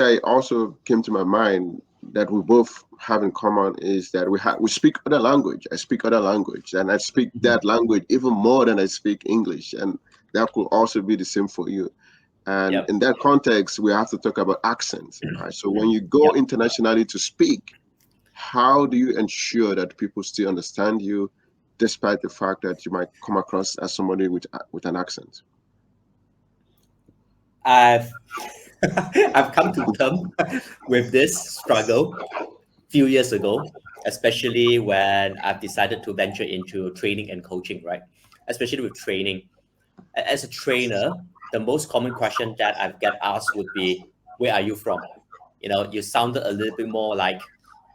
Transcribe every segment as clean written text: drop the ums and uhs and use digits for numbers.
I also came to my mind that we both have in common is that we speak other language. I speak other language, and I speak Mhm. that language even more than I speak English, and that could also be the same for you. And Yep. in that context, we have to talk about accents. Right? So when you go Yep. internationally to speak, how do you ensure that people still understand you, despite the fact that you might come across as somebody with an accent? I've I've come to terms with this struggle few years ago, especially when I've decided to venture into training and coaching, right? Especially with training. As a trainer, the most common question that I've get asked would be, "Where are you from?" You sounded a little bit more like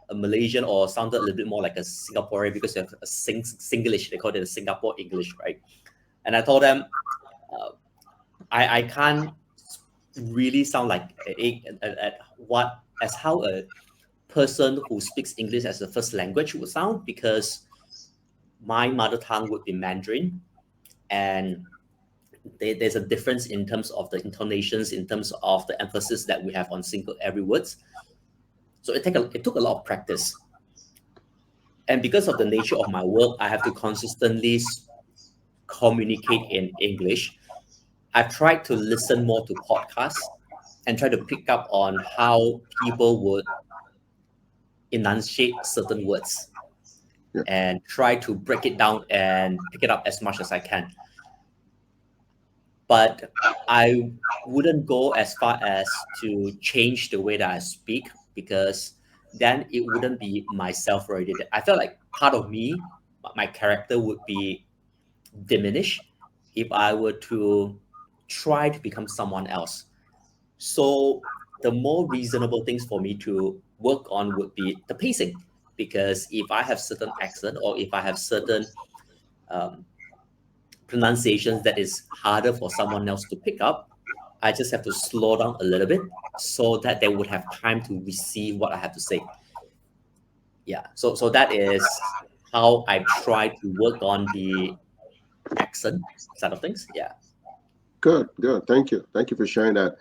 a Malaysian or sounded a little bit more like a Singaporean because you have a Singlish. They call it a Singapore English, right? And I told them, uh, I can't really sound like what as how a person who speaks English as a first language would sound because my mother tongue would be Mandarin, and there's a difference in terms of the intonations, in terms of the emphasis that we have on single every words. So it took a lot of practice, and because of the nature of my work, I have to consistently communicate in English. I've tried to listen more to podcasts and try to pick up on how people would enunciate certain words Yeah, and try to break it down and pick it up as much as I can. But I wouldn't go as far as to change the way that I speak because then it wouldn't be myself already. I felt like part of me, my character would be diminished if I were to try to become someone else. So the more reasonable things for me to work on would be the pacing, because if I have certain accent or if I have certain um, pronunciations that is harder for someone else to pick up, I just have to slow down a little bit so that they would have time to receive what I have to say. Yeah. So that is how I try to work on the accent side of things. Yeah. good, good. Thank you for sharing that.